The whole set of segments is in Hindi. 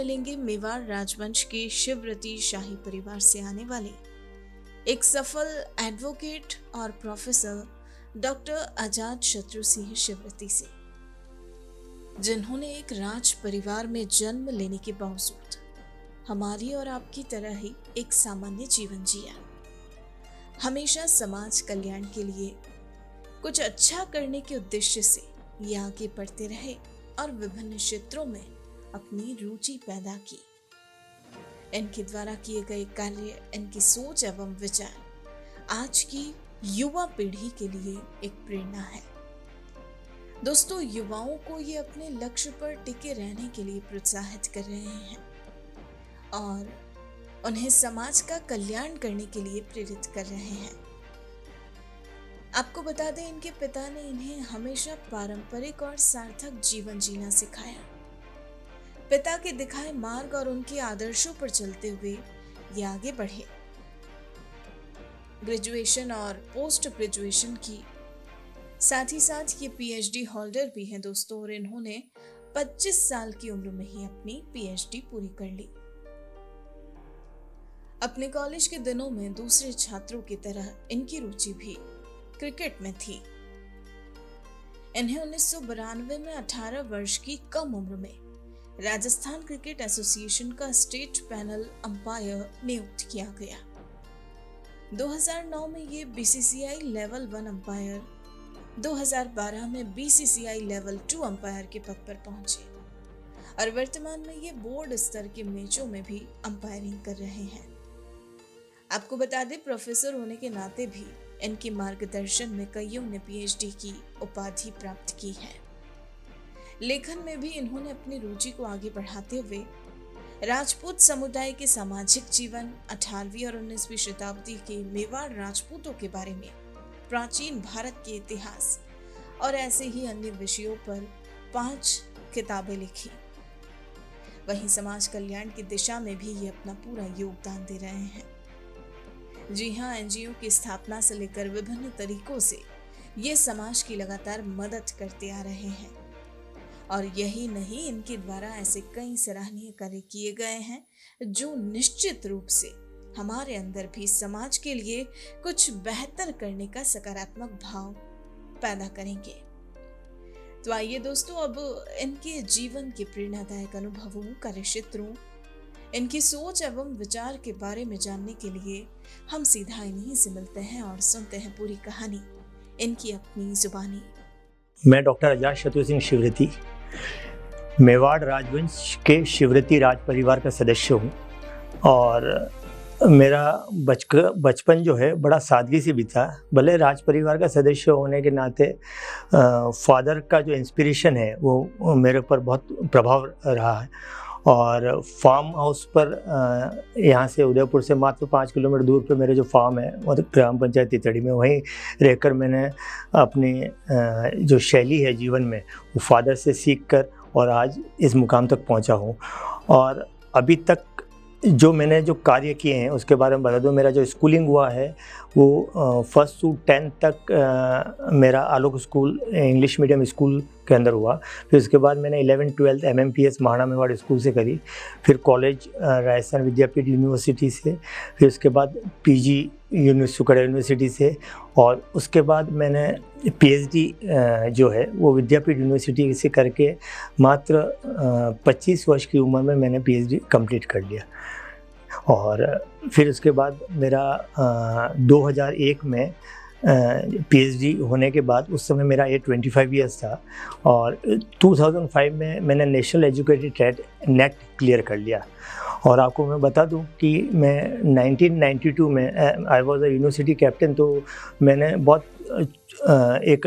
मिलेंगे मेवाड़ राजवंश के शिवरती शाही परिवार से आने वाले एक सफल एडवोकेट और प्रोफेसर डॉक्टर अजात शत्रु सिंह शिवरती से, जिन्होंने एक राज परिवार में जन्म लेने के बावजूद हमारी और आपकी तरह ही एक सामान्य जीवन जिया। हमेशा समाज कल्याण के लिए कुछ अच्छा करने के उद्देश्य से ये आगे बढ़ते रहे और विभिन्न क्षेत्रों में अपनी रुचि पैदा की। इनके द्वारा किए गए कार्य, इनकी सोच एवं विचार आज की युवा पीढ़ी के लिए एक प्रेरणा है। दोस्तों, युवाओं को ये अपने लक्ष्य पर टिके रहने के लिए प्रोत्साहित कर रहे हैं और उन्हें समाज का कल्याण करने के लिए प्रेरित कर रहे हैं। आपको बता दें, इनके पिता ने इन्हें हमेशा पारंपरिक और सार्थक जीवन जीना सिखाया। पिता के दिखाए मार्ग और उनके आदर्शों पर चलते हुए ये आगे बढ़े। ग्रेजुएशन और पोस्ट ग्रेजुएशन की, साथ ही साथ ये पीएचडी होल्डर भी हैं दोस्तों, और इन्होंने 25 साल की उम्र में ही अपनी पीएचडी पूरी कर ली। अपने कॉलेज के दिनों में दूसरे छात्रों की तरह इनकी रुचि भी क्रिकेट में थी। इन्हें 1992 में 18 वर्ष की कम उम्र में राजस्थान क्रिकेट एसोसिएशन का स्टेट पैनल अंपायर नियुक्त किया गया। 2009 में ये बीसीसीआई लेवल 1 अंपायर, 2012 में बीसीसीआई लेवल 2 अंपायर के पद पर पहुंचे और वर्तमान में ये बोर्ड स्तर के मैचों में भी अंपायरिंग कर रहे हैं। आपको बता दें, प्रोफेसर होने के नाते भी इनके मार्गदर्शन में कईयों ने पीएचडी की उपाधि प्राप्त की है। लेखन में भी इन्होंने अपनी रुचि को आगे बढ़ाते हुए राजपूत समुदाय के सामाजिक जीवन, 18वीं और 19वीं शताब्दी के मेवाड़ राजपूतों के बारे में, प्राचीन भारत के इतिहास और ऐसे ही अन्य विषयों पर 5 किताबें लिखी। वहीं समाज कल्याण की दिशा में भी ये अपना पूरा योगदान दे रहे हैं। जी हाँ, एनजीओ की स्थापना से लेकर विभिन्न तरीकों से ये समाज की लगातार मदद करते आ रहे हैं और यही नहीं, इनके द्वारा ऐसे कई सराहनीय कार्य किए गए हैं जो निश्चित रूप से हमारे अंदर भी समाज के लिए कुछ बेहतर करने का सकारात्मक भाव पैदा करेंगे। तो आइए दोस्तों, अब इनके जीवन के प्रेरणादायक अनुभवों, कार्यक्षेत्रों, इनकी सोच एवं विचार के बारे में जानने के लिए हम सीधा इन्हीं से मिलते हैं और सुनते हैं पूरी कहानी इनकी अपनी जुबानी। मैं डॉक्टर अजात शत्रु सिंह शिवरती मेवाड़ राजवंश के शिवरती राज परिवार का सदस्य हूँ और मेरा बचपन जो है बड़ा सादगी से बीता। भले राज परिवार का सदस्य होने के नाते फादर का जो इंस्पिरेशन है वो मेरे ऊपर बहुत प्रभाव रहा है और फार्म हाउस पर यहाँ से उदयपुर से मात्र 5 किलोमीटर दूर पे मेरे जो फार्म है वो ग्राम पंचायत तितड़ी में, वहीं रहकर मैंने अपनी जो शैली है जीवन में वो फादर से सीख कर और आज इस मुकाम तक पहुँचा हूँ। और अभी तक जो मैंने जो कार्य किए हैं उसके बारे में बता दूं। मेरा जो स्कूलिंग हुआ है वो 1st से 10th तक मेरा आलोक स्कूल इंग्लिश मीडियम स्कूल के अंदर हुआ। फिर उसके बाद मैंने 11th 12th MMPS Maharana Mewar school से करी। फिर कॉलेज राजस्थान विद्यापीठ यूनिवर्सिटी से, फिर उसके बाद PG सुकड़ा यूनिवर्सिटी से और उसके बाद मैंने PhD जो है वो विद्यापीठ यूनिवर्सिटी से करके मात्र 25 वर्ष की उम्र में मैंने PhD कंप्लीट कर लिया। और फिर उसके बाद मेरा 2001 में PhD होने के बाद, उस समय मेरा एज 25 ईयर्स था और 2005 में मैंने national educated trade net clear कर लिया। और आपको मैं बता दूं कि मैं 1992 में आई वॉज अ यूनिवर्सिटी कैप्टन। तो मैंने बहुत एक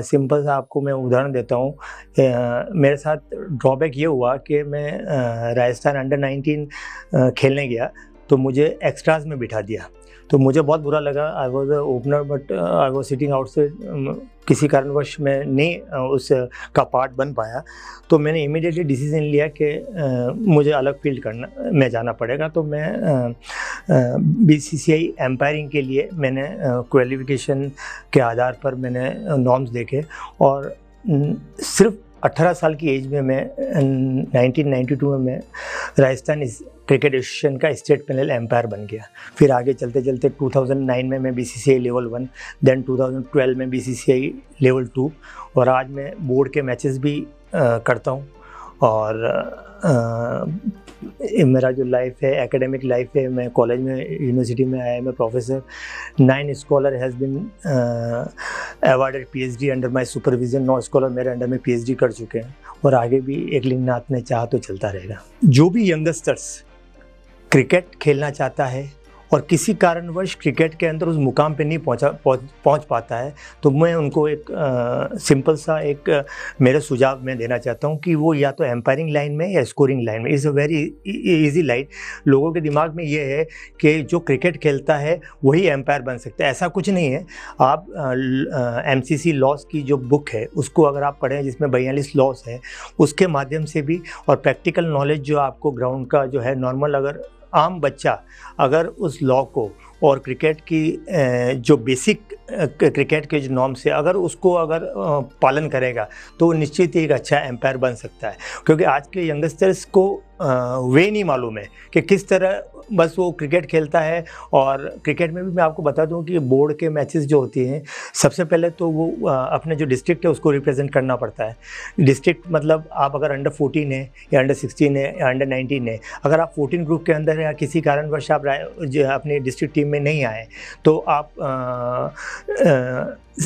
सिंपल सा आपको मैं उदाहरण देता हूँ। मेरे साथ ड्रॉबैक ये हुआ कि मैं राजस्थान अंडर 19 खेलने गया तो मुझे एक्स्ट्राज में बिठा दिया। तो मुझे बहुत बुरा लगा। आई was a opener but I was sitting outside. किसी कारणवश मैं नहीं उस का पार्ट बन पाया। तो मैंने इमीडिएटली डिसीजन लिया कि मुझे अलग फील्ड में जाना पड़ेगा। तो मैं BCCI एम्पायरिंग के लिए मैंने क्वालिफिकेशन के आधार पर मैंने नॉर्म्स देखे और सिर्फ 18 साल की एज में मैं 1992 में मैं राजस्थान क्रिकेट एसोसिएशन का स्टेट पैनल एम्पायर बन गया। फिर आगे चलते चलते 2009 में मैं BCCI लेवल 1, देन 2012 में BCCI लेवल 2, और आज मैं बोर्ड के मैचेस भी करता हूँ। और मेरा जो लाइफ है, एकेडमिक लाइफ है, मैं कॉलेज में, यूनिवर्सिटी में आया, मैं professor, 9 scholar has been awarded PhD under my supervision. 9 scholar मेरे अंडर में PhD कर चुके हैं, और आगे भी एक लिंगनाथ ने चाहा तो चलता रहेगा। जो भी यंगस्टर्स क्रिकेट खेलना चाहता है और किसी कारणवश क्रिकेट के अंदर उस मुकाम पे नहीं पहुंच पाता है, तो मैं उनको एक सिंपल सा एक मेरे सुझाव मैं देना चाहता हूं कि वो या तो एम्पायरिंग लाइन में या स्कोरिंग लाइन में। Is a very easy line. लोगों के दिमाग में ये है कि जो क्रिकेट खेलता है वही एम्पायर बन सकता है। ऐसा कुछ नहीं है। आप MCC लॉस की जो बुक है उसको अगर आप पढ़ें, जिसमें 42 लॉस है, उसके माध्यम से भी, और प्रैक्टिकल नॉलेज जो आपको ग्राउंड का जो है, नॉर्मल अगर आम बच्चा अगर उस लॉ को और क्रिकेट की जो बेसिक क्रिकेट के जो नॉर्म्स है, अगर उसको अगर पालन करेगा तो निश्चित ही एक अच्छा एम्पायर बन सकता है। क्योंकि आज के यंगस्टर्स को वे नहीं मालूम है कि किस तरह बस वो क्रिकेट खेलता है। और क्रिकेट में भी मैं आपको बता दूं कि बोर्ड के मैचेस जो होती हैं, सबसे पहले तो वो अपने जो डिस्ट्रिक्ट है उसको रिप्रेजेंट करना पड़ता है। डिस्ट्रिक्ट मतलब आप अगर अंडर 14 है या अंडर 16 है या अंडर 19 है, अगर आप 14 ग्रुप के अंदर या किसी कारणवश आप अपनी डिस्ट्रिक्ट टीम में नहीं आए, तो आप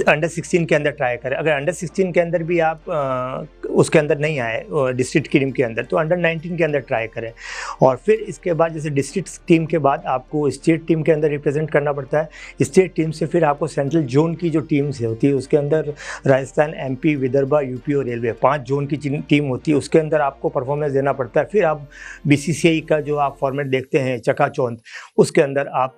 अंडर 16 के अंदर ट्राई करें। अगर अंडर 16 के अंदर भी आप उसके अंदर नहीं आए डिस्ट्रिक्ट की टीम के अंदर, तो अंडर 19 के अंदर ट्राई करें। और फिर इसके बाद जैसे डिस्ट्रिक्ट टीम के बाद आपको स्टेट टीम के अंदर रिप्रेजेंट करना पड़ता है। स्टेट टीम से फिर आपको सेंट्रल जोन की जो टीम्स होती है, उसके अंदर राजस्थान, MP, विदर्भा, UP और रेलवे, 5 जोन की टीम होती है, उसके अंदर आपको परफॉर्मेंस देना पड़ता है। फिर आप BCCI का जो आप फॉर्मेट देखते हैं चकाचौंध, उसके अंदर आप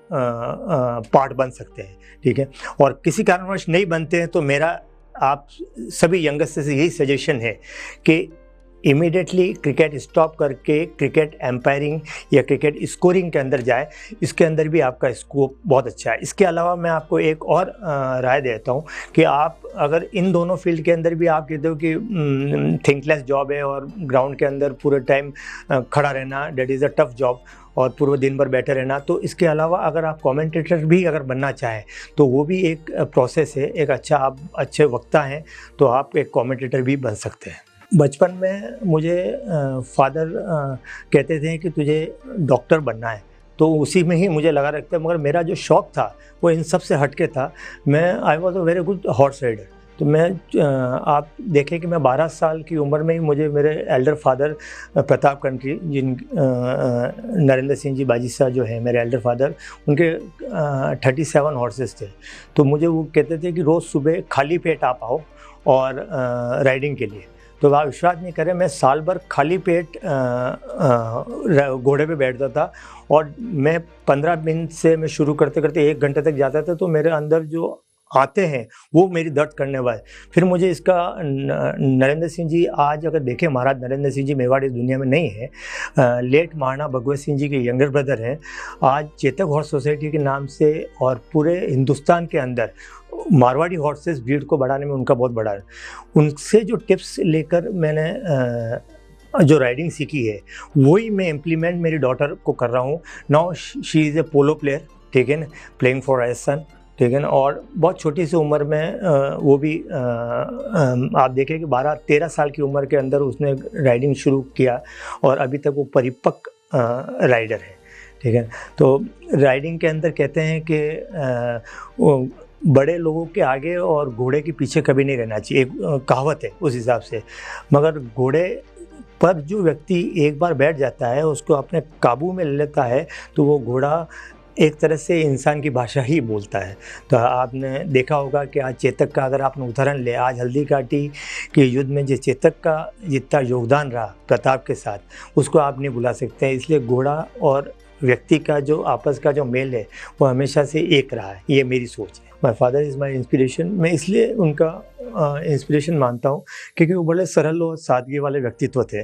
पार्ट बन सकते हैं, ठीक है। और किसी कारणवश नहीं बनते हैं तो मेरा आप सभी यंगस्टर से यही सजेशन है कि इमीडिएटली क्रिकेट स्टॉप करके क्रिकेट एम्पायरिंग या क्रिकेट स्कोरिंग के अंदर जाए। इसके अंदर भी आपका स्कोप बहुत अच्छा है। इसके अलावा मैं आपको एक और राय देता हूँ कि आप अगर इन दोनों फील्ड के अंदर भी आप कहते हो कि थिंकलेस जॉब है और ग्राउंड के अंदर पूरे टाइम खड़ा रहना, that is a tough job, और पूरे दिन भर बैठे रहना, तो इसके अलावा अगर आप कमेंटेटर भी अगर बनना चाहें तो वो भी एक प्रोसेस है। एक अच्छा, आप अच्छे वक्ता हैं तो आप एक कमेंटेटर भी बन सकते हैं। बचपन में मुझे फादर कहते थे कि तुझे डॉक्टर बनना है, तो उसी में ही मुझे लगा रखता है। मगर मेरा जो शौक़ था वो इन सब से हटके था। I was a very good horse rider. तो मैं आप देखें कि मैं 12 साल की उम्र में ही मुझे मेरे एल्डर फादर प्रताप कंट्री, जिन नरेंद्र सिंह जी बाजी साहब जो हैं मेरे एल्डर फादर, उनके 37 हॉर्सेस थे। तो मुझे वो कहते थे कि रोज़ सुबह खाली पेट आप आओ और राइडिंग के लिए। तो आप विश्वास नहीं करें, मैं साल भर खाली पेट घोड़े पे बैठता था, और मैं 15 मिनट से मैं शुरू करते करते 1 घंटे तक जाता था। तो मेरे अंदर जो आते हैं वो मेरी दर्द करने वाले। फिर मुझे इसका नरेंद्र सिंह जी, आज अगर देखें महाराज नरेंद्र सिंह जी मेवाड़ इस दुनिया में नहीं है, लेट महाराणा भगवत सिंह जी के यंगर ब्रदर हैं। आज चेतक हॉर्स सोसाइटी के नाम से और पूरे हिंदुस्तान के अंदर मारवाड़ी हॉर्सेस ब्रीड को बढ़ाने में उनका बहुत बड़ा है। उनसे जो टिप्स लेकर मैंने जो राइडिंग सीखी है वही मैं इम्प्लीमेंट मेरी डॉटर को कर रहा हूँ। Now she is a polo player, ठीक है ना, प्लेइंग फॉर राजस्थान, ठीक है ना। और बहुत छोटी सी उम्र में वो भी आप देखें कि 12-13 साल की उम्र के अंदर उसने राइडिंग शुरू किया, और अभी तक वो परिपक्व राइडर है, ठीक है। तो राइडिंग के अंदर कहते हैं कि बड़े लोगों के आगे और घोड़े के पीछे कभी नहीं रहना चाहिए, एक कहावत है उस हिसाब से। मगर घोड़े पर जो व्यक्ति एक बार बैठ जाता है, उसको अपने काबू में ले लेता है, तो वो घोड़ा एक तरह से इंसान की भाषा ही बोलता है। तो आपने देखा होगा कि आज चेतक का अगर आपने उदाहरण ले, आज हल्दी घाटी के युद्ध में जो चेतक का जितना योगदान रहा प्रताप के साथ, उसको आप नहीं भुला सकते हैं। इसलिए घोड़ा और व्यक्ति का जो आपस का जो मेल है वो हमेशा से एक रहा है, ये मेरी सोच है। My father is my inspiration. मैं इसलिए उनका इंस्पिरेशन मानता हूँ क्योंकि वो बड़े सरल और सादगी वाले व्यक्तित्व थे।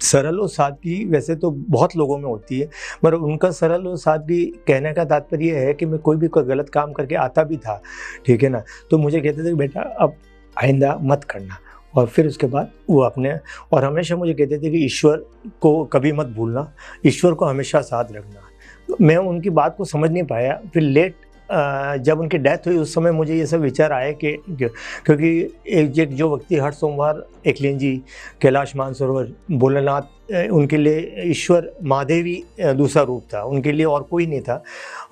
सरल और सादगी वैसे तो बहुत लोगों में होती है, मगर उनका सरल और सादगी कहने का तात्पर्य है कि मैं कोई गलत काम करके आता भी था, ठीक है ना, तो मुझे कहते थे कि बेटा अब आइंदा मत करना। और फिर उसके बाद वो अपने, और हमेशा मुझे कहते थे कि ईश्वर को कभी मत भूलना, ईश्वर को हमेशा साथ रखना। मैं उनकी बात को समझ नहीं पाया। फिर लेट जब उनकी डेथ हुई उस समय मुझे ये सब विचार आए कि क्योंकि एक जो व्यक्ति हर सोमवार एकलिंग जी, कैलाश मानसरोवर, भोलेनाथ, उनके लिए ईश्वर महादेवी दूसरा रूप था, उनके लिए और कोई नहीं था।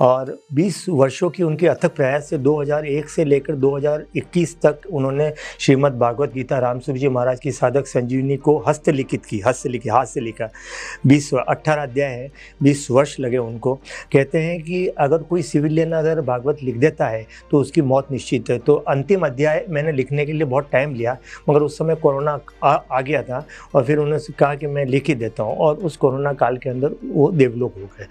और 20 वर्षों की उनकी अथक प्रयास से 2001 से लेकर 2021 तक उन्होंने श्रीमद् भागवत गीता रामसूर जी महाराज की साधक संजीवनी को हस्तलिखित की, हाथ से लिखा। 18 अध्याय है, 20 वर्ष लगे उनको। कहते हैं कि अगर कोई सिविलियन अगर भागवत लिख देता है तो उसकी मौत निश्चित है। तो अंतिम अध्याय मैंने लिखने के लिए बहुत टाइम लिया, मगर उस समय कोरोना आ गया था और फिर उन्होंने कहा कि मैं लिख ही देता हूँ, और उस कोरोना काल के अंदर वो देवलोक हो गए।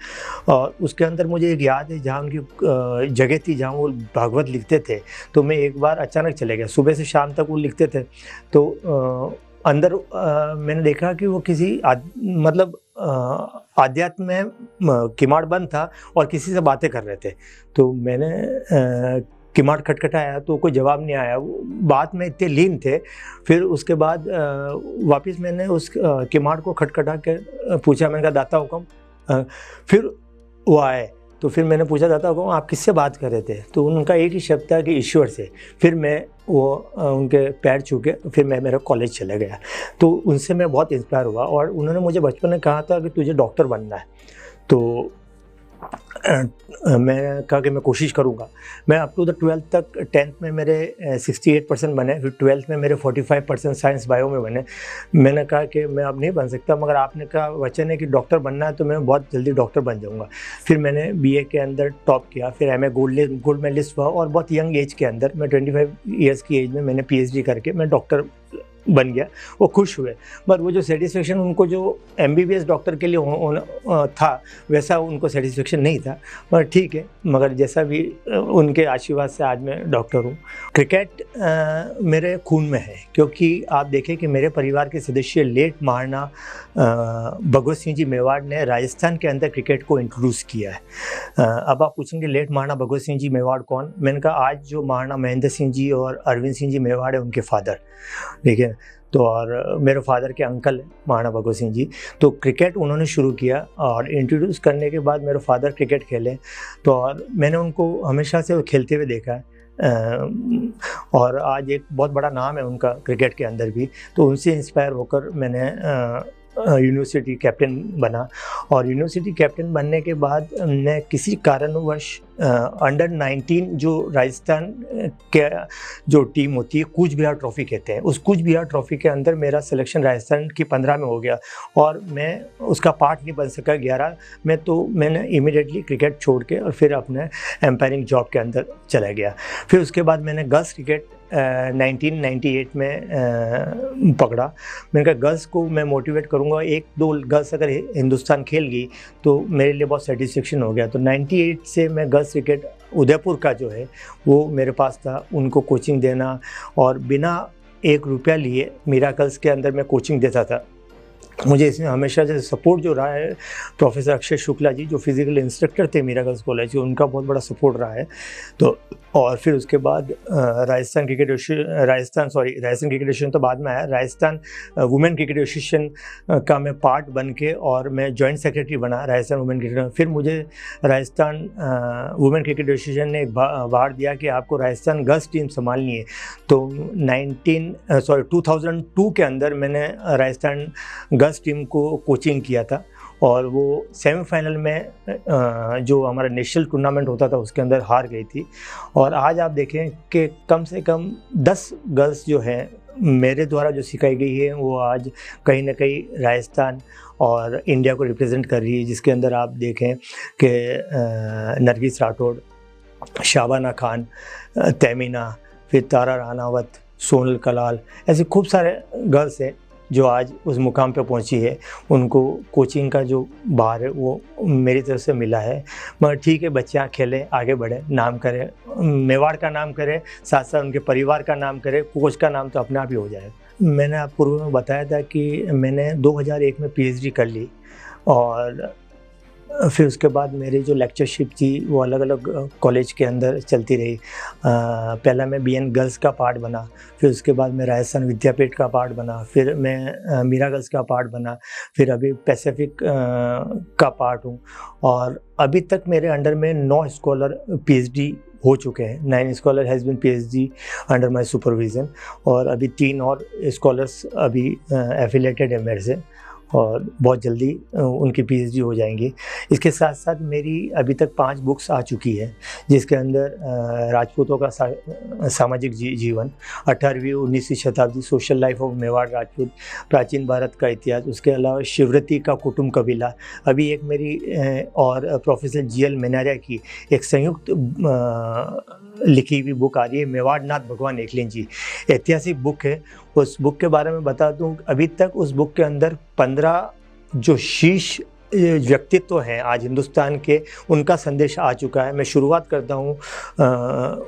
और उसके अंदर मुझे एक याद है, जहाँ उनकी जगह थी जहाँ वो भागवत लिखते थे, तो मैं एक बार अचानक चले गया। सुबह से शाम तक वो लिखते थे, तो अंदर मैंने देखा कि वो किसी आध्यात्म में किमाड़ बंद था और किसी से बातें कर रहे थे। तो मैंने किमाड़ खटखटाया तो कोई जवाब नहीं आया, वो बात में इतने लीन थे। फिर उसके बाद वापस मैंने उस किमाड़ को खटखटा के पूछा, मैंने कहा दाता हुक्म। फिर वो आए, तो फिर मैंने पूछा दाता हुक्म आप किससे बात कर रहे थे? तो उनका एक ही शब्द था कि ईश्वर से। फिर मैं उनके पैर छू के फिर मैं मेरा कॉलेज चला गया। तो उनसे मैं बहुत इंस्पायर हुआ, और उन्होंने मुझे बचपन में कहा था कि तुझे डॉक्टर बनना है। तो मैं कहा कि मैं कोशिश करूँगा। मैं अप टू द 12th तक, 10th में मेरे 68% बने, फिर 12th में मेरे 45% साइंस बायो में बने। मैंने कहा कि मैं अब नहीं बन सकता, मगर आपने कहा वचन है कि डॉक्टर बनना है, तो मैं बहुत जल्दी डॉक्टर बन जाऊँगा। फिर मैंने बीए के अंदर टॉप किया, फिर एमए गोल्ड मेडलिस्ट हुआ, और बहुत यंग एज के अंदर, मैं 25 ईयर्स की एज में मैंने पीएचडी करके मैं डॉक्टर बन गया। वो खुश हुए, पर वो जो सेटिस्फेक्शन उनको जो एमबीबीएस डॉक्टर के लिए था वैसा उनको सेटिस्फेक्शन नहीं था। मगर ठीक है, मगर जैसा भी उनके आशीर्वाद से आज मैं डॉक्टर हूँ। क्रिकेट मेरे खून में है, क्योंकि आप देखें कि मेरे परिवार के सदस्य लेट महाराणा भगवत सिंह जी मेवाड़ ने राजस्थान के अंदर क्रिकेट को इंट्रोड्यूस किया है। अब आप पूछेंगे लेट महाराणा भगवत सिंह जी मेवाड़ कौन? मैंने कहा आज जो महाराणा महेंद्र सिंह जी और अरविंद सिंह जी मेवाड़ है उनके फादर, ठीक है। तो और मेरे फादर के अंकल हैं महाराणा भगवत सिंह जी। तो क्रिकेट उन्होंने शुरू किया, और इंट्रोड्यूस करने के बाद मेरे फादर क्रिकेट खेले, तो और मैंने उनको हमेशा से खेलते हुए देखा है। और आज एक बहुत बड़ा नाम है उनका क्रिकेट के अंदर भी। तो उनसे इंस्पायर होकर मैंने यूनिवर्सिटी कैप्टन बना, और यूनिवर्सिटी कैप्टन बनने के बाद मैं किसी कारणवश अंडर 19 जो राजस्थान के जो टीम होती है, कूच बिहार ट्रॉफ़ी कहते हैं, उस कूच बिहार ट्रॉफ़ी के अंदर मेरा सिलेक्शन राजस्थान की 15 में हो गया, और मैं उसका पार्ट नहीं बन सका 11 में। तो मैंने इमीडिएटली क्रिकेट छोड़ के और फिर अपने एम्पायरिंग जॉब के अंदर चला गया। फिर उसके बाद मैंने गर्ल्स क्रिकेट 1998 में पकड़ा। मैंने कहा गर्ल्स को मैं मोटिवेट करूँगा, 1-2 गर्ल्स अगर हिंदुस्तान खेल गई तो मेरे लिए बहुत सेटिस्फेक्शन हो गया। तो 98 से मैं गर्ल्स क्रिकेट उदयपुर का जो है वो मेरे पास था, उनको कोचिंग देना, और बिना 1 रुपया लिए मिराकल्स के अंदर मैं कोचिंग देता था। मुझे इसमें हमेशा से सपोर्ट जो रहा है, प्रोफेसर अक्षय शुक्ला जी जो फिजिकल इंस्ट्रक्टर थे मिराकल्स कॉलेज, उनका बहुत बड़ा सपोर्ट रहा है। तो और फिर उसके बाद राजस्थान क्रिकेट एसोसिएशन तो बाद में आया। राजस्थान वुमेन क्रिकेट एसोसिएशन का मैं पार्ट बन के, और मैं जॉइंट सेक्रेटरी बना राजस्थान वुमेन क्रिकेट। फिर मुझे राजस्थान वुमेन क्रिकेट एसोसिएशन ने एक बार दिया कि आपको राजस्थान गर्ल्स टीम संभालनी है। तो 2002 के अंदर मैंने राजस्थान गर्ल्स टीम को कोचिंग किया था, और वो सेमीफाइनल में जो हमारा नेशनल टूर्नामेंट होता था उसके अंदर हार गई थी। और आज आप देखें कि कम से कम 10 गर्ल्स जो हैं मेरे द्वारा जो सिखाई गई है, वो आज कहीं ना कहीं राजस्थान और इंडिया को रिप्रेजेंट कर रही है। जिसके अंदर आप देखें कि नरगिस राठौड़, शाबाना खान, तैमीना, फिर तारा रानावत, सोनल कलाल, ऐसे खूब सारे गर्ल्स हैं जो आज उस मुकाम पे पहुंची है। उनको कोचिंग का जो बार है वो मेरी तरफ से मिला है। मगर ठीक है, बच्चियाँ खेलें, आगे बढ़े, नाम करें, मेवाड़ का नाम करें, साथ साथ उनके परिवार का नाम करें, कोच का नाम तो अपने आप ही हो जाए। मैंने आप पूर्व में बताया था कि मैंने 2001 में पीएचडी कर ली, और फिर उसके बाद मेरी जो लेक्चरशिप थी वो अलग अलग कॉलेज के अंदर चलती रही। पहला मैं बीएन गर्ल्स का पार्ट बना, फिर उसके बाद मैं राजस्थान विद्यापीठ का पार्ट बना, फिर मैं मीरा गर्ल्स का पार्ट बना, फिर अभी पैसिफिक का पार्ट हूँ। और अभी तक मेरे अंडर में 9 स्कॉलर पीएचडी हो चुके हैं। 9 scholar has been PhD under my supervision, और अभी 3 और स्कॉलर्स अभी एफिलेटेड है मेरे से, और बहुत जल्दी उनकी पीएचडी हो जाएंगी। इसके साथ साथ मेरी अभी तक 5 बुक्स आ चुकी है, जिसके अंदर राजपूतों का सामाजिक जीवन, 18वीं 19वीं शताब्दी, social life of Mewar Rajput, प्राचीन भारत का इतिहास, उसके अलावा शिवरती का कुटुंब कबीला। अभी एक मेरी और प्रोफेसर जीएल मेनारिया की एक संयुक्त लिखी हुई बुक आ रही है, मेवाड़ नाथ भगवान एकलिंग जी, ऐतिहासिक बुक है। उस बुक के बारे में बता दूं, अभी तक उस बुक के अंदर 15 जो शीर्ष व्यक्तित्व हैं आज हिंदुस्तान के, उनका संदेश आ चुका है। मैं शुरुआत करता हूँ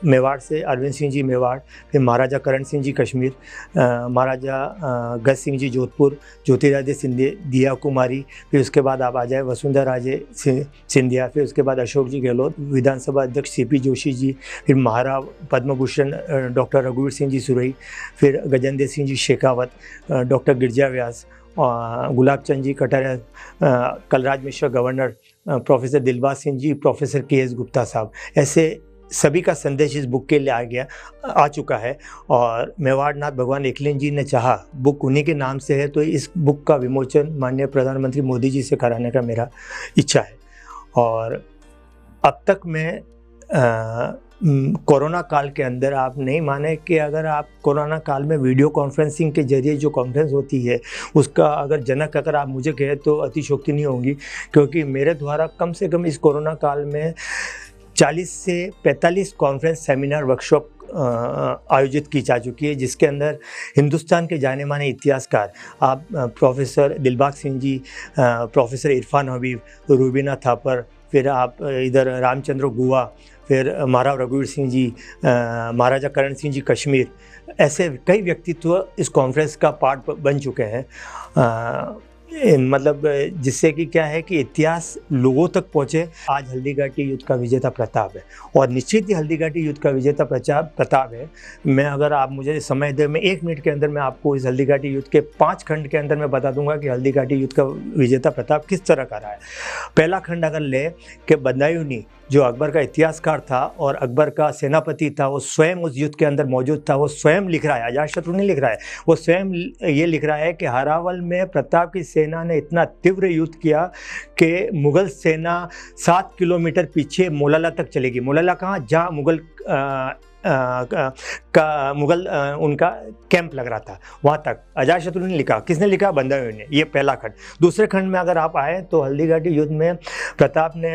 मेवाड़ से, अरविंद सिंह जी मेवाड़, फिर महाराजा करण सिंह जी कश्मीर, महाराजा गज सिंह जी जोधपुर, ज्योतिरादित्य सिंधिया कुमारी, फिर उसके बाद आप आ जाए वसुंधरा राजे सिंधिया, फिर उसके बाद अशोक जी गहलोत, विधानसभा अध्यक्ष सीपी जोशी जी, फिर महाराव पद्म भूषण डॉक्टर रघुवीर सिंह जी सुरई, फिर गजेंद्र सिंह जी शेखावत, डॉक्टर गिरजा व्यास, Gulab Chand ji Kataria, Kalraj Mishra governor, professor Dilbag Singh ji, professor KS. Gupta साहब, ऐसे सभी का संदेश इस बुक के लिए आ चुका है। और मेवाड़ नाथ भगवान एकलिंग जी ने चाहा, बुक उन्हीं के नाम से है, तो इस बुक का विमोचन माननीय प्रधानमंत्री मोदी जी से कराने का मेरा इच्छा है। और अब तक मैं कोरोना काल के अंदर, आप नहीं माने कि अगर आप कोरोना काल में वीडियो कॉन्फ्रेंसिंग के जरिए जो कॉन्फ्रेंस होती है उसका अगर जनक अगर आप मुझे कहें तो अतिशयोक्ति नहीं होंगी, क्योंकि मेरे द्वारा कम से कम इस कोरोना काल में 40 से 45 कॉन्फ्रेंस, सेमिनार, वर्कशॉप आयोजित की जा चुकी है, जिसके अंदर हिंदुस्तान के जाने माने इतिहासकार, आप प्रोफेसर दिलबाग सिंह जी, प्रोफेसर इरफान हबीब, रूबीना थापर, फिर आप इधर रामचंद्र गुहा, फिर महाराव रघुवीर सिंह जी, महाराजा करण सिंह जी कश्मीर, ऐसे कई व्यक्तित्व इस कॉन्फ्रेंस का पार्ट बन चुके हैं। मतलब जिससे कि क्या है कि इतिहास लोगों तक पहुँचे। आज हल्दीघाटी युद्ध का विजेता प्रताप है, और निश्चित ही हल्दीघाटी युद्ध का विजेता प्रताप है। मैं अगर आप मुझे समय दें, मैं 1 मिनट के अंदर मैं आपको इस हल्दीघाटी युद्ध के 5 खंड के अंदर मैं बता दूंगा कि हल्दीघाटी युद्ध का विजेता प्रताप किस तरह का रहा है। पहला खंड अगर ले कि बदायूनी जो अकबर का इतिहासकार था और अकबर का सेनापति था, वो स्वयं उस युद्ध के अंदर मौजूद था। वो स्वयं लिख रहा है, अजातशत्रु नहीं लिख रहा है, वो स्वयं ये लिख रहा है कि हरावल में प्रताप की सेना ने इतना तीव्र युद्ध किया कि मुगल सेना 7 किलोमीटर पीछे मोलाला तक चलेगी। मोलाला कहाँ? जहाँ मुगल उनका कैंप लग रहा था, वहाँ तक। अजातशत्रु ने लिखा, किसने लिखा? बदायूं ने। ये पहला खंड। दूसरे खंड में अगर आप आए तो हल्दीघाटी युद्ध में प्रताप ने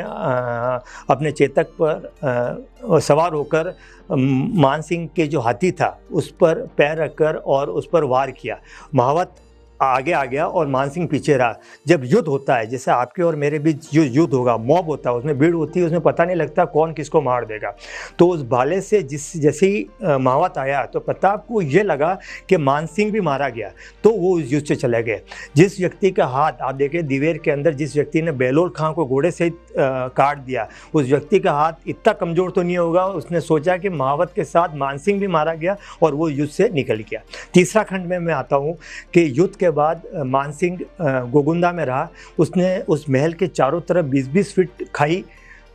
अपने चेतक पर सवार होकर मानसिंह के जो हाथी था उस पर पैर रखकर और उस पर वार किया। महावत आगे आ गया और मानसिंह पीछे रहा। जब युद्ध होता है, जैसे आपके और मेरे बीच जो युद्ध होगा, मॉब होता है, उसमें भीड़ होती है, उसमें पता नहीं लगता कौन किसको मार देगा। तो उस भाले से जैसे ही महावत आया तो प्रताप को ये लगा कि मानसिंह भी मारा गया, तो वो उस युद्ध से चले गए। जिस व्यक्ति का हाथ आप देखें दिवेर के अंदर, जिस व्यक्ति ने बेलोर खां को घोड़े से काट दिया, उस व्यक्ति का हाथ इतना कमज़ोर तो नहीं होगा। उसने सोचा कि महावत के साथ मानसिंह भी मारा गया और वो युद्ध से निकल गया। तीसरा खंड में मैं आता हूँ कि युद्ध के बाद मानसिंह गोगुंदा में रहा। उसने उस महल के चारों तरफ 20-20 फीट खाई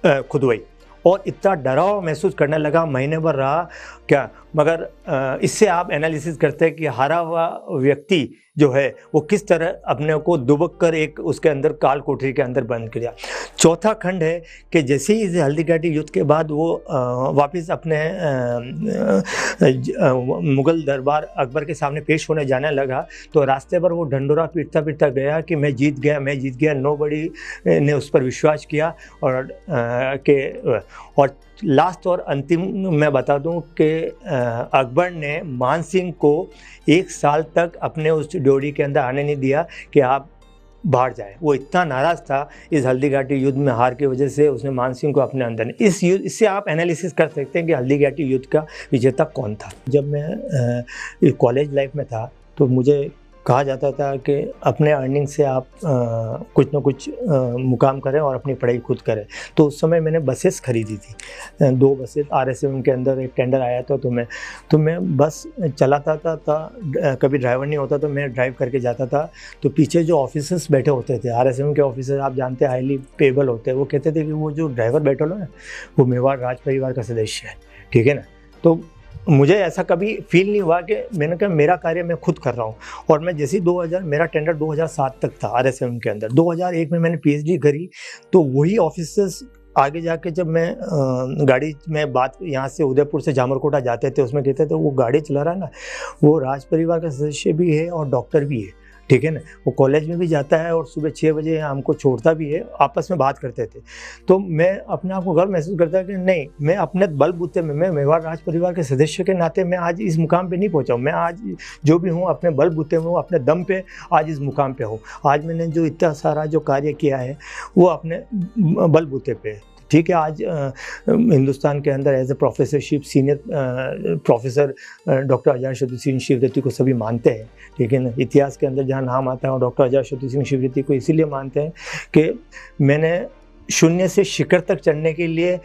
खुदवाई और इतना डराव महसूस करने लगा। महीने भर रहा क्या, मगर इससे आप एनालिसिस करते हैं कि हारा हुआ व्यक्ति जो है वो किस तरह अपने को दुबक कर एक उसके अंदर काल कोठरी के अंदर बंद किया। चौथा खंड है कि जैसे ही हल्दीघाटी युद्ध के बाद वो वापस अपने मुगल दरबार अकबर के सामने पेश होने जाने लगा, तो रास्ते पर वो ढंडोरा पीटता पीटता गया कि मैं जीत गया। नोबडी ने उस पर विश्वास किया और लास्ट और अंतिम मैं बता दूं कि अकबर ने मानसिंह को 1 साल तक अपने उस ड्योढ़ी के अंदर आने नहीं दिया कि आप बाहर जाए। वो इतना नाराज़ था इस हल्दीघाटी युद्ध में हार की वजह से, उसने मानसिंह को अपने अंदर इससे आप एनालिसिस कर सकते हैं कि हल्दीघाटी युद्ध का विजेता कौन था। जब मैं कॉलेज लाइफ में था तो मुझे कहा जाता था कि अपने अर्निंग से आप कुछ ना कुछ मुकाम करें और अपनी पढ़ाई खुद करें। तो उस समय मैंने बसेस खरीदी थी, 2 बसेस RSM के अंदर एक टेंडर आया था, तो मैं बस चलाता था। कभी ड्राइवर नहीं होता तो मैं ड्राइव करके जाता था। तो पीछे जो ऑफिसर्स बैठे होते थे, RSM के ऑफिसर आप जानते हैं हाईली पेबल होते हैं, वो कहते थे कि वो जो ड्राइवर बैठा हो ना, वो मेवाड़ राज परिवार का सदस्य है, ठीक है ना। तो मुझे ऐसा कभी फील नहीं हुआ कि मैंने कहा मेरा कार्य मैं खुद कर रहा हूँ। और मैं जैसे 2000 मेरा टेंडर 2007 तक था RSM के अंदर, 2001 में मैंने PhD करी। तो वही ऑफिसर्स आगे जाके जब मैं गाड़ी में बात यहाँ से उदयपुर से जामरकोटा जाते थे, उसमें कहते थे वो गाड़ी चला रहा है ना, वो राज परिवार का सदस्य भी है और डॉक्टर भी है, ठीक है ना। वो कॉलेज में भी जाता है और सुबह 6 बजे हमको छोड़ता भी है। आपस में बात करते थे। तो मैं अपने आप को गर्व महसूस करता कि नहीं, मैं अपने बलबूते में, मैं मेवाड़ राज परिवार के सदस्य के नाते मैं आज इस मुकाम पे नहीं पहुंचा हूँ। मैं आज जो भी हूँ अपने बलबूते में हूँ, अपने दम पे आज इस मुकाम पे हूँ। आज मैंने जो इतना सारा जो कार्य किया है वो अपने बलबूते पे, ठीक है। आज हिंदुस्तान के अंदर as a professorship senior professor doctor Acharya Shatru Singh शिवरती को सभी मानते हैं, ठीक है ना। इतिहास के अंदर जहाँ नाम आता है और डॉक्टर आचार्य शत्रु सिंह शिवरती को इसीलिए मानते हैं कि मैंने शून्य से शिखर तक चढ़ने के लिए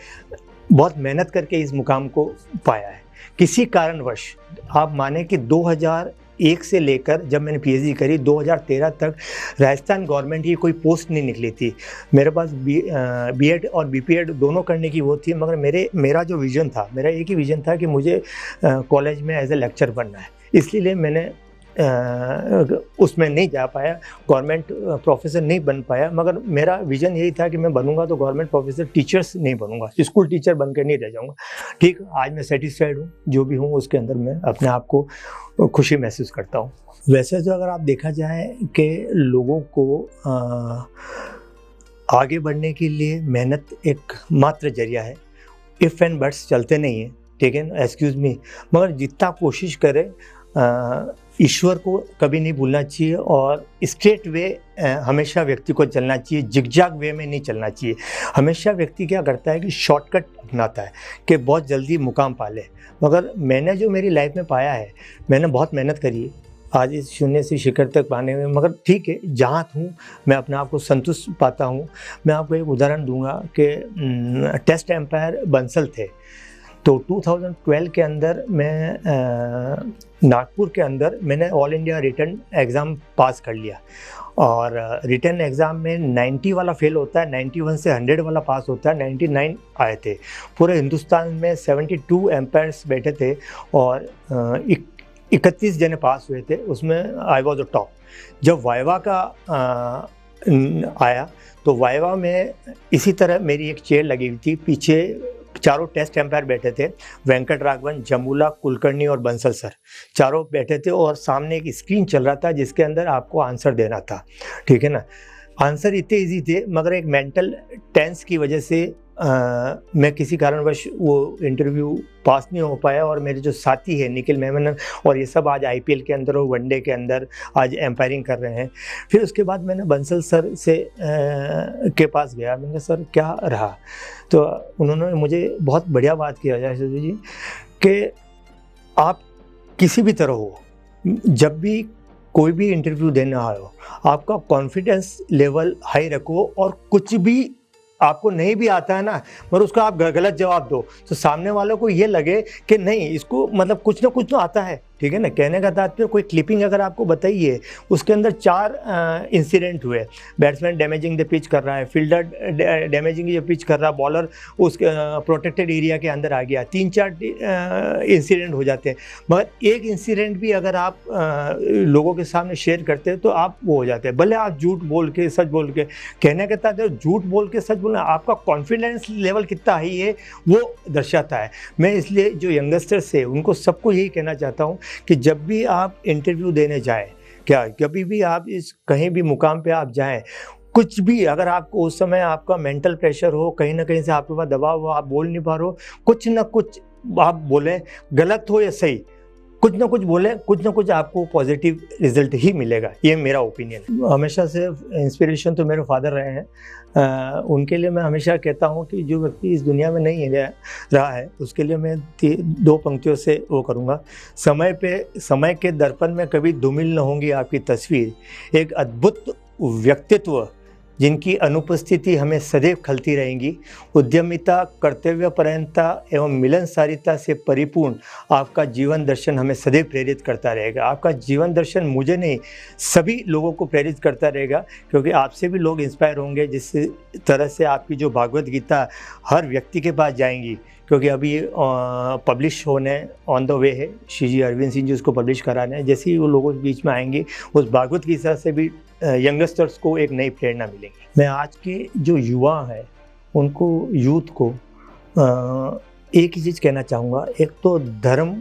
बहुत मेहनत करके इस मुकाम को पाया है। किसी कारणवश आप माने कि 2001 से लेकर जब मैंने PhD करी 2013 तक राजस्थान गवर्नमेंट की कोई पोस्ट नहीं निकली थी। मेरे पास B.Ed और B.Ped दोनों करने की वो थी, मगर मेरा जो विज़न था, मेरा एक ही विज़न था कि मुझे कॉलेज में एज ए लेक्चर बनना है। इसलिए मैंने उसमें नहीं जा पाया, गवर्नमेंट प्रोफेसर नहीं बन पाया। मगर मेरा विज़न यही था कि मैं बनूंगा तो गवर्नमेंट प्रोफेसर, टीचर्स नहीं बनूंगा, स्कूल टीचर बन के नहीं रह जाऊंगा। ठीक, आज मैं सेटिस्फाइड हूँ, जो भी हूँ उसके अंदर मैं अपने आप को खुशी महसूस करता हूँ। वैसे तो अगर आप देखा जाए कि लोगों को आगे बढ़ने के लिए मेहनत एक मात्र जरिया है। इफ़ एंड बट्स चलते नहीं हैं, ठीक है ना, एक्सक्यूज़ मी। मगर जितना कोशिश करें ईश्वर को कभी नहीं भूलना चाहिए और स्ट्रेट वे हमेशा व्यक्ति को चलना चाहिए, जिगजैग वे में नहीं चलना चाहिए। हमेशा व्यक्ति क्या करता है कि शॉर्टकट अपनाता है कि बहुत जल्दी मुकाम पा ले। मगर मैंने जो मेरी लाइफ में पाया है, मैंने बहुत मेहनत करी है आज इस शून्य से शिखर तक पाने में। मगर ठीक है, जहाँ हूँ मैं अपने आप को संतुष्ट पाता हूँ। मैं आपको एक उदाहरण दूंगा कि टेस्ट एम्पायर बंसल थे। तो 2012 के अंदर मैं नागपुर के अंदर मैंने all India written exam pass कर लिया। और रिटन एग्ज़ाम में 90 वाला फेल होता है, 91 से 100 वाला पास होता है, 99 आए थे। पूरे हिंदुस्तान में 72 एम्पायर्स बैठे थे और 31 जने पास हुए थे, उसमें आई वॉज द टॉप। जब वाइवा का आया तो वाइवा में इसी तरह मेरी एक चेयर लगी हुई थी, पीछे चारों टेस्ट एम्पायर बैठे थे, वेंकट राघवन, जमूला, कुलकर्णी और बंसल सर, चारों बैठे थे और सामने एक स्क्रीन चल रहा था जिसके अंदर आपको आंसर देना था, ठीक है ना। आंसर इतने इजी थे, मगर एक मेंटल टेंस की वजह से मैं किसी कारणवश वो इंटरव्यू पास नहीं हो पाया। और मेरे जो साथी है निखिल मेमन और ये सब आज IPL के अंदर और वनडे के अंदर आज एम्पायरिंग कर रहे हैं। फिर उसके बाद मैंने बंसल सर से के पास गया, मैंने कहा सर क्या रहा। तो उन्होंने मुझे बहुत बढ़िया बात की अजय जी कि आप किसी भी तरह हो, जब भी कोई भी इंटरव्यू देना हो, आपका कॉन्फिडेंस लेवल हाई रखो और कुछ भी आपको नहीं भी आता है ना, मगर उसका आप गलत जवाब दो तो सामने वालों को ये लगे कि नहीं, इसको मतलब कुछ ना कुछ तो आता है, ठीक है ना। कहने का तात्पर्य कोई क्लिपिंग अगर आपको बताइए, उसके अंदर 4 इंसिडेंट हुए, बैट्समैन डैमेजिंग द पिच कर रहा है, फील्डर डैमेजिंग द पिच कर रहा है, बॉलर उस प्रोटेक्टेड एरिया के अंदर आ गया, 3-4 इंसिडेंट हो जाते हैं। मगर एक इंसिडेंट भी अगर आप लोगों के सामने शेयर करते हैं तो आप वो हो जाते हैं, भले आप झूठ बोल के सच बोल के। कहने का तात्पर्य झूठ बोल के सच बोलना, आपका कॉन्फिडेंस लेवल कितना हाई है वो दर्शाता है। मैं इसलिए जो यंगस्टर्स है उनको सबको यही कहना चाहता हूँ कि जब भी आप इंटरव्यू देने जाएं, क्या कभी भी आप इस कहीं भी मुकाम पे आप जाएं, कुछ भी अगर आपको उस समय आपका मेंटल प्रेशर हो, कहीं ना कहीं से आपके पास दबाव हो, आप बोल नहीं पा रहे हो, कुछ ना कुछ आप बोलें, गलत हो या सही, कुछ ना कुछ बोले, कुछ ना कुछ आपको पॉजिटिव रिजल्ट ही मिलेगा, ये मेरा ओपिनियन है। हमेशा से इंस्पिरेशन तो मेरे फादर रहे हैं। उनके लिए मैं हमेशा कहता हूँ कि जो व्यक्ति इस दुनिया में नहीं रहा है उसके लिए मैं 2 पंक्तियों से वो करूँगा। समय के दर्पण में कभी धूमिल न होंगी आपकी तस्वीर, एक अद्भुत व्यक्तित्व जिनकी अनुपस्थिति हमें सदैव खलती रहेंगी। उद्यमिता, कर्तव्यपरायणता एवं मिलनसारिता से परिपूर्ण आपका जीवन दर्शन हमें सदैव प्रेरित करता रहेगा। आपका जीवन दर्शन मुझे नहीं, सभी लोगों को प्रेरित करता रहेगा, क्योंकि आपसे भी लोग इंस्पायर होंगे, जिस तरह से आपकी जो भागवत गीता हर व्यक्ति के पास जाएंगी, क्योंकि अभी पब्लिश होने ऑन द वे है। श्री अरविंद सिंह जी उसको पब्लिश कराने हैं। जैसे ही वो लोगों के बीच में आएंगे, उस भागवत गीता से भी यंगस्टर्स को एक नई प्रेरणा मिलेगी। मैं आज के जो युवा हैं उनको, यूथ को एक ही चीज़ कहना चाहूँगा। एक तो धर्म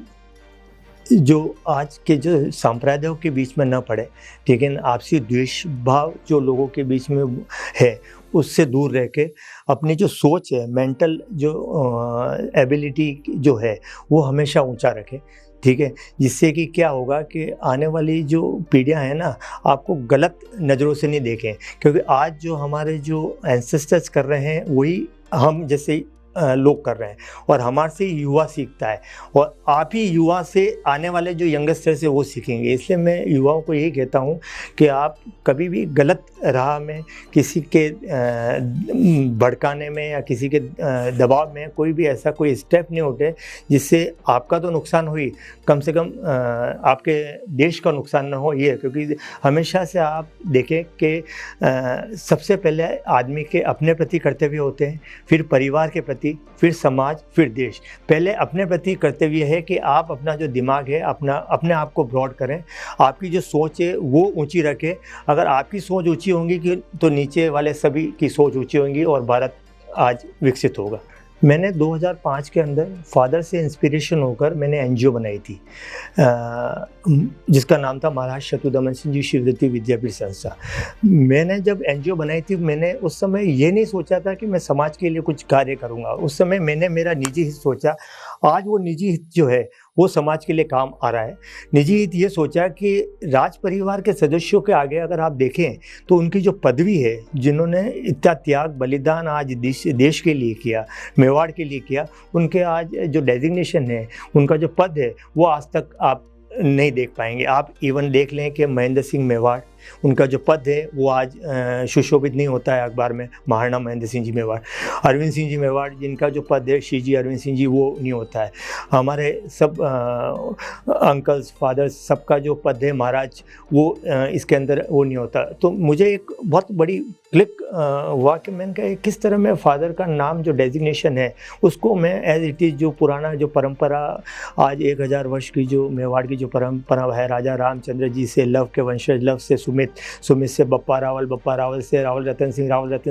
जो आज के जो सांप्रदायों के बीच में न पड़े, ठीक है, आपसी द्वेष भाव जो लोगों के बीच में है उससे दूर रह के अपनी जो सोच है, मेंटल जो एबिलिटी जो है वो हमेशा ऊंचा रखें, ठीक है। जिससे कि क्या होगा कि आने वाली जो पीढ़ियां हैं ना, आपको गलत नज़रों से नहीं देखें, क्योंकि आज जो हमारे जो एंसेस्टर्स कर रहे हैं वही हम जैसे लोग कर रहे हैं, और हमारे से युवा सीखता है, और आप ही युवा से आने वाले जो यंगस्टर्स है वो सीखेंगे। इसलिए मैं युवाओं को यही कहता हूँ कि आप कभी भी गलत राह में, किसी के भड़काने में या किसी के दबाव में कोई भी ऐसा कोई स्टेप नहीं उठे जिससे आपका तो नुकसान हुई, कम से कम आपके देश का नुकसान ना हो। ये क्योंकि हमेशा से आप देखें कि सबसे पहले आदमी के अपने प्रति कर्तव्य होते हैं, फिर परिवार के प्रति, फिर समाज, फिर देश। पहले अपने प्रति कर्तव्य है कि आप अपना जो दिमाग है अपने आप को ब्रॉड करें, आपकी जो सोच है वो ऊंची रखें। अगर आपकी सोच ऊंची होंगी तो नीचे वाले सभी की सोच ऊंची होंगी और भारत आज विकसित होगा। मैंने 2005 के अंदर फादर से इंस्पिरेशन होकर मैंने एनजीओ बनाई थी, जिसका नाम था महाराज शत्रुदमन सिंह जी शिवदत्ती विद्यापीठ संस्था। मैंने जब एनजीओ बनाई थी, मैंने उस समय ये नहीं सोचा था कि मैं समाज के लिए कुछ कार्य करूँगा। उस समय मैंने मेरा निजी हित सोचा। आज वो निजी हित जो है वो समाज के लिए काम आ रहा है। निजी हित ये सोचा कि राज परिवार के सदस्यों के आगे अगर आप देखें तो उनकी जो पदवी है, जिन्होंने इतना त्याग बलिदान आज देश के लिए किया, मेवाड़ के लिए किया, उनके आज जो डेजिग्नेशन है, उनका जो पद है, वो आज तक आप नहीं देख पाएंगे। आप इवन देख लें कि महेंद्र सिंह मेवाड़, उनका जो पद है वो आज सुशोभित नहीं होता है अखबार में, महाराणा महेंद्र सिंह जी मेवाड़। अरविंद सिंह जी मेवाड़ जिनका जो पद है, श्री जी अरविंद सिंह जी, वो नहीं होता है। हमारे सब अंकल्स, फादर्स, सबका जो पद है महाराज, वो इसके अंदर वो नहीं होता। तो मुझे एक बहुत बड़ी क्लिक हुआ कि मैंने कहा किस तरह मैं फादर का नाम जो डेजिग्नेशन है उसको मैं एज इट इज़, जो पुराना जो परंपरा आज 1000 वर्ष की जो मेवाड़ की जो परंपरा है, राजा रामचंद्र जी से लव के वंशज, लव से सुमित से बप्पा रावल से रावल रतन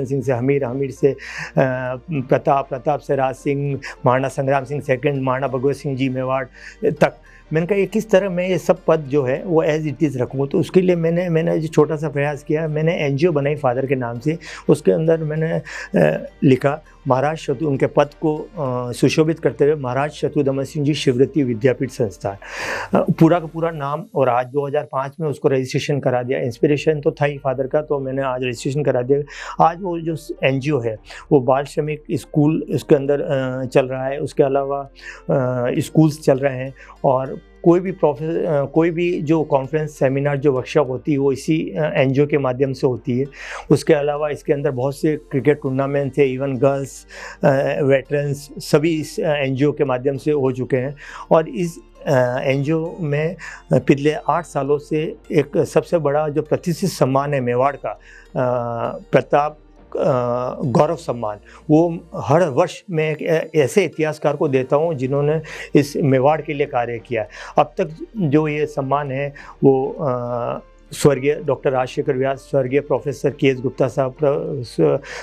सिंह से हमीर से प्रताप से राज सिंह, महाराणा संग्राम सिंह सेकंड, महाराणा भगवत सिंह जी मेवाड़ तक। मैंने कहा किस तरह मैं ये सब पद जो है वो एज इट इज़ रखूँ। तो उसके लिए मैंने जो छोटा सा प्रयास किया, मैंने एनजीओ बनाई फादर के नाम से। उसके अंदर मैंने लिखा महाराज शत्रु, उनके पद को सुशोभित करते हुए महाराज शत्रुदमन सिंह जी शिवदत्ती विद्यापीठ संस्थान, पूरा का पूरा नाम। और आज 2005 में उसको रजिस्ट्रेशन करा दिया। इंस्पिरेशन तो था ही फादर का, तो मैंने आज रजिस्ट्रेशन करा दिया। आज वो जो एनजीओ है वो बाल श्रमिक स्कूल उसके अंदर चल रहा है। उसके अलावा स्कूल्स चल रहे हैं, और कोई भी जो कॉन्फ्रेंस, सेमिनार, जो वर्कशॉप होती है वो इसी एनजीओ के माध्यम से होती है। उसके अलावा इसके अंदर बहुत से क्रिकेट टूर्नामेंट है, इवन गर्ल्स, वेटरन्स, सभी इस एनजीओ के माध्यम से हो चुके हैं। और इस एनजीओ में पिछले 8 सालों से एक सबसे बड़ा जो प्रतिष्ठित सम्मान है मेवाड़ का, प्रताप गौरव सम्मान, वो हर वर्ष मैं एक ऐसे इतिहासकार को देता हूँ जिन्होंने इस मेवाड़ के लिए कार्य किया। अब तक जो ये सम्मान है वो स्वर्गीय डॉक्टर राजशेखर व्यास, स्वर्गीय प्रोफेसर के.एस. गुप्ता साहब,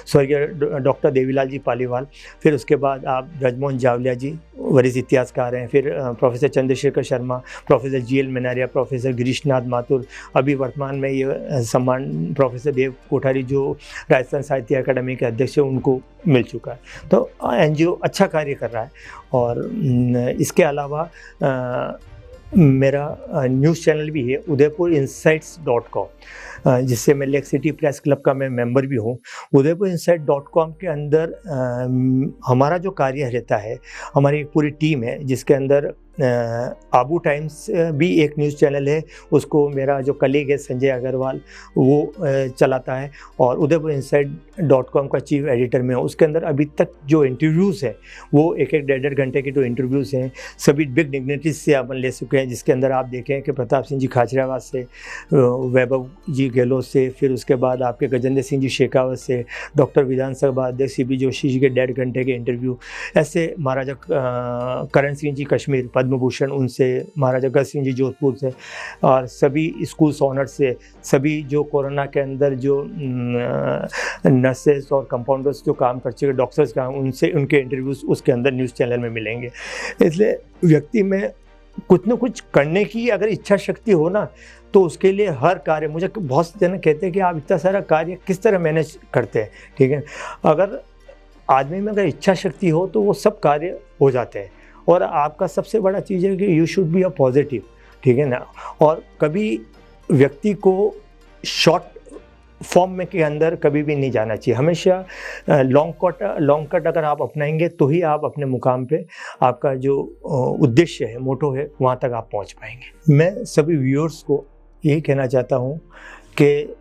स्वर्गीय डॉक्टर देवीलाल जी पालीवाल, फिर उसके बाद आप ब्रजमोहन जावलिया जी वरिष्ठ इतिहासकार हैं, फिर professor Chandrashekhar Sharma, professor G L. Manaria, professor Girishnath Mathur. अभी वर्तमान में ये सम्मान प्रोफेसर देव कोठारी जो राजस्थान साहित्य अकादमी के अध्यक्ष हैं उनको मिल चुका है। तो एनजीओ अच्छा कार्य कर रहा है। और इसके अलावा मेरा न्यूज़ चैनल भी है udaipurinsits.com, जिससे मैं लेक सिटी प्रेस क्लब का मैं मेंबर भी हूँ। udaipurinsits.com के अंदर हमारा जो कार्य रहता है, हमारी एक पूरी टीम है जिसके अंदर आबू टाइम्स भी एक न्यूज़ चैनल है, उसको मेरा जो कलीग है संजय अग्रवाल वो चलाता है, और udaipurinsits.com का चीफ एडिटर में हूँ। उसके अंदर अभी तक जो इंटरव्यूज़ हैं वो एक डेढ़ घंटे के जो इंटरव्यूज़ हैं सभी बिग डिग्निटीज से अपन ले चुके हैं, जिसके अंदर आप देखें कि प्रताप सिंह जी खाचरियावाद से, वैभव जी गहलोत से, फिर उसके बाद आपके गजेंद्र सिंह जी शेखावत से, डॉक्टर विधानसभा अध्यक्ष CP जोशी जी के 1.5 घंटे के इंटरव्यू, ऐसे महाराजा करण सिंह जी कश्मीर पद्म भूषण उनसे, महाराजा गज सिंह जी जोधपुर से, और सभी स्कूल्स ऑनर से, सभी जो कोरोना के अंदर जो नर्सेस और कंपाउंडर्स जो काम कर चुके डॉक्टर्स का, उनसे उनके इंटरव्यूज़ उसके अंदर न्यूज़ चैनल में मिलेंगे। इसलिए व्यक्ति में कुछ न कुछ करने की अगर इच्छा शक्ति हो ना, तो उसके लिए हर कार्य, मुझे बहुत से जन कहते हैं कि आप इतना सारा कार्य किस तरह मैनेज करते हैं, ठीक है। अगर आदमी में अगर इच्छा शक्ति हो तो वो सब कार्य हो जाते हैं। और आपका सबसे बड़ा चीज़ है कि you should be a positive, ठीक है ना। और कभी व्यक्ति को शॉर्ट फॉर्म में के अंदर कभी भी नहीं जाना चाहिए, हमेशा लॉन्ग कट अगर आप अपनाएंगे तो ही आप अपने मुकाम पे, आपका जो उद्देश्य है, मोटो है, वहाँ तक आप पहुँच पाएंगे। मैं सभी व्यूअर्स को यही कहना चाहता हूँ कि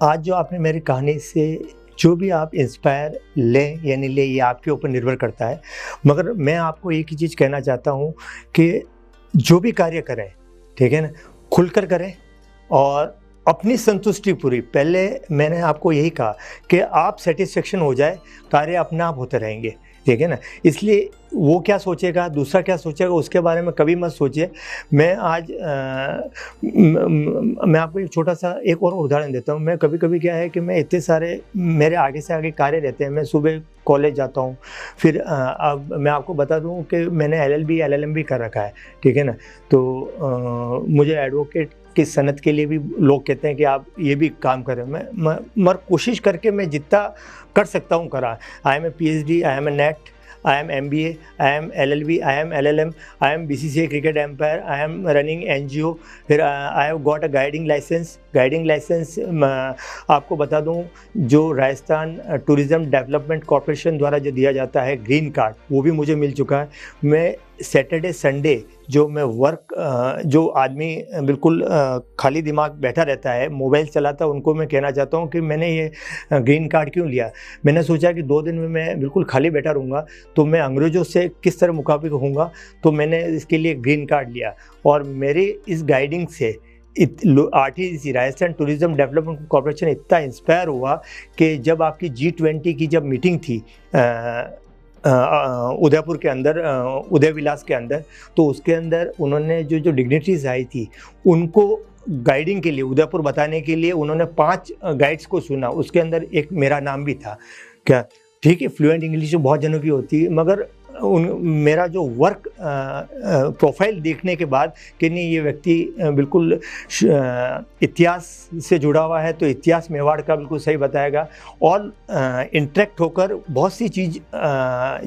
आज जो आपने मेरी कहानी से जो भी आप इंस्पायर लें या नहीं लें, ये आपके ऊपर निर्भर करता है, मगर मैं आपको एक ही चीज़ कहना चाहता हूँ कि जो भी कार्य करें, ठीक है ना, खुलकर करें और अपनी संतुष्टि पूरी। पहले मैंने आपको यही कहा कि आप सेटिस्फेक्शन हो जाए, कार्य अपने आप होते रहेंगे, ठीक है ना। इसलिए वो क्या सोचेगा, दूसरा क्या सोचेगा, उसके बारे में कभी मत सोचिए। मैं आज मैं आपको एक छोटा सा एक और उदाहरण देता हूँ। मैं कभी कभी क्या है कि मैं इतने सारे मेरे आगे से आगे कार्य रहते हैं, मैं सुबह कॉलेज जाता हूँ, फिर अब मैं आपको बता दूँ कि मैंने LLB LLM भी कर रखा है, ठीक है ना। तो मुझे एडवोकेट की सनत के लिए भी लोग कहते हैं कि आप ये भी काम करें। मैं कोशिश करके मैं जितना कर सकता हूँ करा। I am a PhD, I am a NET, I am MBA, I am LLB, I am LLM, I am BCCI Cricket Empire, I am running NGO, फिर I have got a guiding license। आपको बता दूं, जो राजस्थान टूरिज़्म डेवलपमेंट कॉरपोरेशन द्वारा जो दिया जाता है ग्रीन कार्ड, वो भी मुझे मिल चुका है। मैं सैटरडे संडे जो मैं वर्क, जो आदमी बिल्कुल खाली दिमाग बैठा रहता है, मोबाइल चलाता है, उनको मैं कहना चाहता हूँ कि मैंने ये ग्रीन कार्ड क्यों लिया। मैंने सोचा कि 2 दिन में मैं बिल्कुल खाली बैठा रहूँगा तो मैं अंग्रेज़ों से किस तरह मुकाबले होऊंगा, तो मैंने इसके लिए ग्रीन कार्ड लिया। और मेरे इस गाइडिंग से RTDC Rajasthan tourism development corporation इतना इंस्पायर हुआ कि जब आपकी G20 की जब मीटिंग थी उदयपुर के अंदर, उदय विलास के अंदर, तो उसके अंदर उन्होंने जो डिग्निटीज़ आई थी उनको गाइडिंग के लिए, उदयपुर बताने के लिए उन्होंने 5 गाइड्स को चुना। उसके अंदर एक मेरा नाम भी था। क्या ठीक है, फ्लुएंट इंग्लिश बहुत जनों की होती है, मगर मेरा जो वर्क प्रोफाइल देखने के बाद कि नहीं, ये व्यक्ति बिल्कुल इतिहास से जुड़ा हुआ है, तो इतिहास मेवाड़ का बिल्कुल सही बताएगा। और इंटरेक्ट होकर बहुत सी चीज़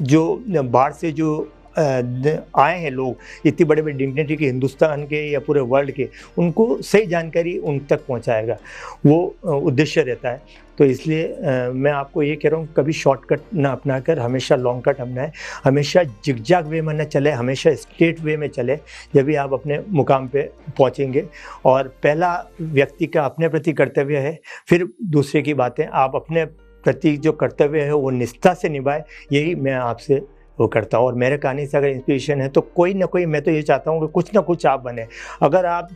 जो बाहर से जो आए हैं लोग, इतनी बड़े बड़े डिग्निटी के, हिंदुस्तान के या पूरे वर्ल्ड के, उनको सही जानकारी उन तक पहुंचाएगा, वो उद्देश्य रहता है। तो इसलिए मैं आपको ये कह रहा हूँ, कभी शॉर्टकट ना अपनाकर हमेशा लॉन्ग कट अपनाएं, हमेशा जिगजैग वे में न चले, हमेशा स्ट्रेट वे में चले, जब भी आप अपने मुकाम पे पहुँचेंगे। और पहला व्यक्ति का अपने प्रति कर्तव्य है, फिर दूसरे की बातें। आप अपने प्रति जो कर्तव्य है वो निष्ठा से निभाए, यही मैं आपसे वो करता हूँ। और मेरे कहानी से अगर इंस्पिरेशन है तो कोई ना कोई, मैं तो ये चाहता हूँ कि कुछ ना कुछ आप बने। अगर आप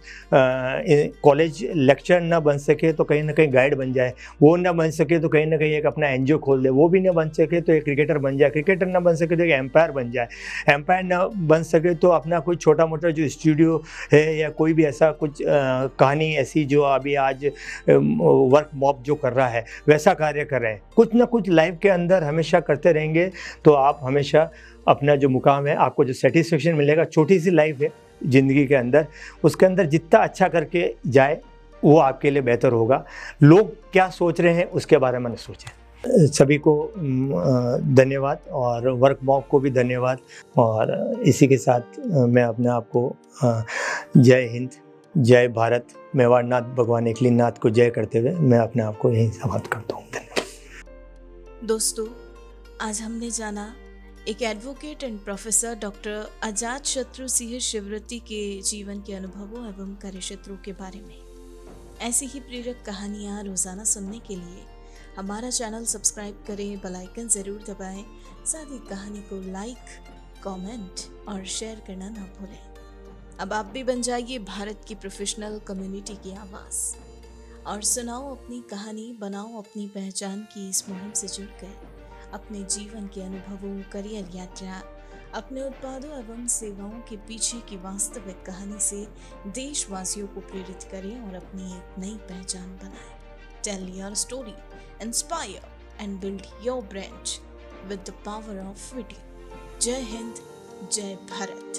कॉलेज लेक्चर ना बन सके तो कहीं ना कहीं गाइड बन जाए, वो ना बन सके तो कहीं ना कहीं एक अपना NGO खोल दे, वो भी ना बन सके तो एक क्रिकेटर बन जाए, क्रिकेटर ना बन सके तो एक एम्पायर बन जाए, एम्पायर ना बन सके तो अपना कोई छोटा मोटा जो स्टूडियो है या कोई भी ऐसा कुछ कहानी ऐसी जो अभी आज वर्क मॉप जो कर रहा है वैसा कार्य कर रहे हैं। कुछ ना कुछ लाइफ के अंदर हमेशा करते रहेंगे तो आप हमेशा अपना जो मुकाम है, आपको जो सेटिस्फेक्शन मिलेगा, छोटी सी लाइफ है ज़िंदगी के अंदर, उसके अंदर जितना अच्छा करके जाए वो आपके लिए बेहतर होगा। लोग क्या सोच रहे हैं उसके बारे में न सोचें। सभी को धन्यवाद और वर्क मॉप को भी धन्यवाद। और इसी के साथ मैं अपने आप को जय हिंद, जय भारत। मेवाड़ नाथ भगवान एकलीनाथ को जय करते हुए मैं अपने आप को यहीं समाप्त करता हूँ। धन्यवाद। दोस्तों, आज हमने जाना एक एडवोकेट एंड प्रोफेसर डॉक्टर अजात शत्रु सिंह शिवरती के जीवन के अनुभवों एवं कार्यक्षेत्रों के बारे में। ऐसी ही प्रेरक कहानियाँ रोजाना सुनने के लिए हमारा चैनल सब्सक्राइब करें, बेल आइकन जरूर दबाएं, साथ ही कहानी को लाइक, कमेंट और शेयर करना ना भूलें। अब आप भी बन जाइए भारत की प्रोफेशनल कम्युनिटी की आवाज़ और सुनाओ अपनी कहानी, बनाओ अपनी पहचान की इस मुहिम से जुड़कर अपने जीवन के अनुभवों, करियर यात्रा, अपने उत्पादों एवं सेवाओं के पीछे की वास्तविक कहानी से देशवासियों को प्रेरित करें और अपनी एक नई पहचान बनाएं। Tell your story, inspire and build your brand with the power of video. जय हिंद, जय भारत।